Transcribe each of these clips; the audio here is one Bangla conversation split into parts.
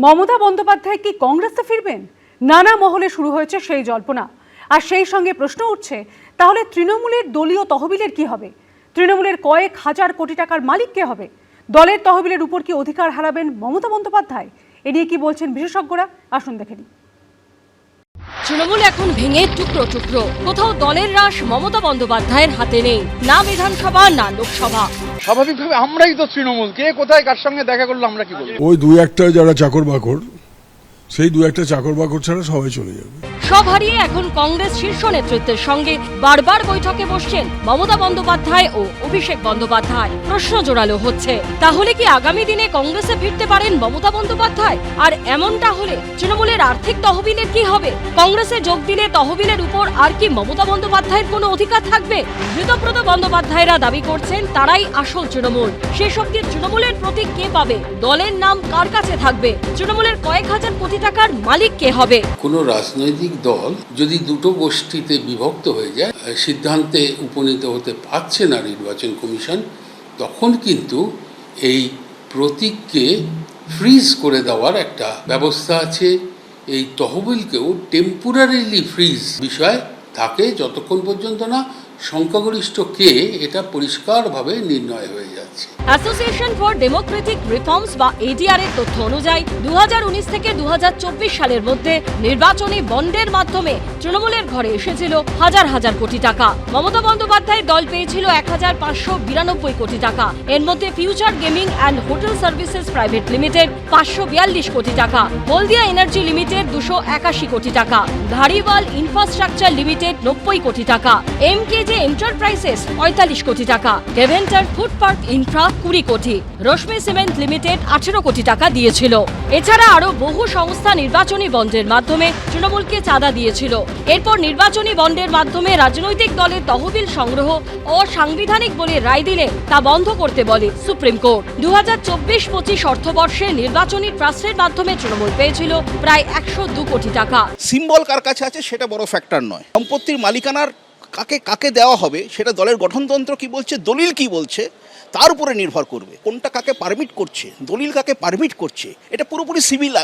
মমতা বন্দ্যোপাধ্যায় কি কংগ্রেসে ফিরবেন? নানা মহলে শুরু হয়েছে সেই জল্পনা। আর সেই সঙ্গে প্রশ্ন উঠছে, তাহলে তৃণমূলের দলীয় তহবিলের কি হবে? তৃণমূলের কয়েক হাজার কোটি টাকার মালিক কে হবে? দলের তহবিলের উপর কি অধিকার হারাবেন মমতা বন্দ্যোপাধ্যায়? এ নিয়ে কি বলছেন বিশেষজ্ঞরা, আসুন দেখে নিই। তৃণমূল এখন ভেঙে টুকরো টুকরো। কোথাও দলের রাশ মমতা বন্দ্যোপাধ্যায়ের হাতে নেই, না বিধানসভা না লোকসভা। স্বাভাবিকভাবে আমরাই তো তৃণমূল, কে কোথায় কার সঙ্গে দেখা করলো আমরা কি বলবো? ওই দু একটা যারা চাকর বাকর, সেই দু একটা চাকর বাকর ছাড়া সবাই চলে যাবে। সব হারিয়ে এখন কংগ্রেস শীর্ষ নেতৃত্বের সঙ্গে বারবার বৈঠকে বসছেন মমতা বন্দ্যোপাধ্যায় ও অভিষেক বন্দ্যোপাধ্যায়। প্রশ্ন জোরালো হচ্ছে, তাহলে কি আগামী দিনে কংগ্রেসে ফিরতে পারেন মমতা বন্দ্যোপাধ্যায়? আর এমনটা হলে তৃণমূলের আর্থিক তহবিলের কি হবে? কংগ্রেসে যোগ দিলে তহবিলের উপর আর কি মমতা বন্দ্যোপাধ্যায়ের কোনো অধিকার থাকবে? ঋতব্রত বন্দ্যোপাধ্যায়রা দাবি করছেন তারাই আসল তৃণমূল। শেষ অবধি তৃণমূলের প্রতীক কে পাবে? দলের নাম কার কাছে থাকবে? তৃণমূলের কয়েক হাজার কোটি টাকার মালিক কে হবে? কোনো রাজনৈতিক দল যদি দুটো গোষ্ঠীতে বিভক্ত হয়ে যায়, সিদ্ধান্তে উপনীত হতে পারছে না নির্বাচন কমিশন, তখন কিন্তু এই প্রতীককে ফ্রিজ করে দেওয়ার একটা ব্যবস্থা আছে। এই তহবিলকেও টেম্পোরারিলি ফ্রিজ বিষয় থাকে যতক্ষণ পর্যন্ত না সংখ্যাগরিষ্ঠ কে এটা পরিষ্কারভাবে নির্ণয় হয়ে যাচ্ছে। অ্যাসোসিয়েশন ফর ডেমোক্রেটিক রিফর্মস বা এডিআর এর তথ্য অনুযায়ী 2019 থেকে 2024 সালের মধ্যে নির্বাচনী বন্ডের মাধ্যমে তৃণমূলের ঘরে এসেছিল হাজার হাজার কোটি টাকা। মমতা বন্দ্যোপাধ্যায়ের দল পেয়েছিল 1592 কোটি টাকা। এর মধ্যে future gaming and hotel services private limited 542 কোটি টাকা, হলদিয়া এনার্জি লিমিটেড 281 কোটি টাকা, ধারিওয়াল ইনফ্রাস্ট্রাকচার লিমিটেড 90 কোটি টাকা, এমকেজে এন্টারপ্রাইজেস 45 কোটি টাকা, ডেভেন্টার ফুড পার্ক ইনফ্রা 20 কোটি, রশ্মি সিমেন্ট লিমিটেড 18 কোটি টাকা দিয়েছিল। এছাড়া আরো বহু সংস্থা নির্বাচনী বন্ডের মাধ্যমে তৃণমূলকে চাঁদা দিয়েছিল। এরপর নির্বাচনী বন্ডের মাধ্যমে রাজনৈতিক দলের তহবিল সংগ্রহ অসাংবিধানিক বলে রায় দিলে তা বন্ধ করতে বলে সুপ্রিম কোর্ট। 2024-25 অর্থবর্ষে নির্বাচনী ট্রাস্টের মাধ্যমে তৃণমূল পেয়েছিল প্রায় 102 কোটি টাকা। সিম্বল কার কাছে আছে সেটা বড় ফ্যাক্টর নয়, সম্পত্তির মালিকানার কাকে কাকে দেওয়া হবে সেটা দলের গঠনতন্ত্র কি বলছে, দলিল কি বলছে, তার উপরে নির্ভর করবে। কোনটা কাকে পারমিট করছে, দলিল কাকে পারমিট করছে, এটা পুরোপুরি সিভিল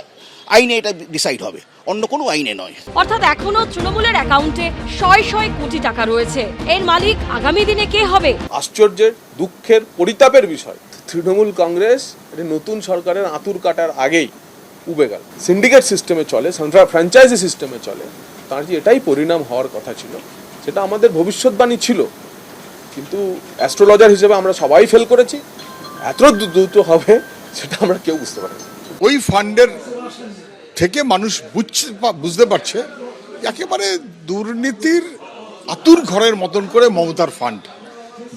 আইনে এটা ডিসাইড হবে, অন্য কোনো আইনে নয়। অর্থাৎ এখনো তৃণমূলের অ্যাকাউন্টে শয় কোটি টাকা রয়েছে। এর মালিক আগামী দিনে কে হবে? আশ্চর্যের, দুঃখের, পরিতাপের বিষয়, তৃণমূল কংগ্রেস নতুন সরকারের আঁতুর কাটার আগেই উবে গেল। সিন্ডিকেট সিস্টেমে চলে, ফ্র্যাঞ্চাইজি সিস্টেমে চলে, তার যে এটাই পরিণাম হওয়ার কথা ছিল, সেটা আমাদের ভবিষ্যৎবাণী ছিল। কিন্তু অ্যাস্ট্রোলজার হিসেবে আমরা সবাই ফেল করেছি। এত দ্রুত হবে সেটা আমরা কেউ বুঝতে পারি না। ওই ফান্ডের থেকে মানুষ বুঝতে পারছে একেবারে দুর্নীতির আতুর ঘরের মতন করে মমতার ফান্ড।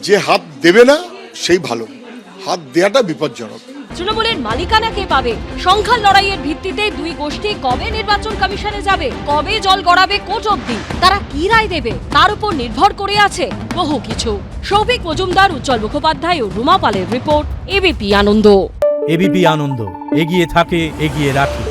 যে হাত দেবে না সেই ভালো, হাত দেওয়াটা বিপজ্জনক। তৃণমূলের মালিকানা কে পাবে? সংখ্যার লড়াইয়ের ভিত্তিতে দুই গোষ্ঠী কবে নির্বাচন কমিশনে যাবে, কবে জল গড়াবে কোর্ট অবধি, তারা কি রায় দেবে, তার উপর নির্ভর করে আছে বহু কিছু। সৌভিক মজুমদার, উজ্জ্বল মুখোপাধ্যায় ও রুমা পালের রিপোর্ট, এবিপি আনন্দ। এবিপি আনন্দ, এগিয়ে থাকে, এগিয়ে রাখে।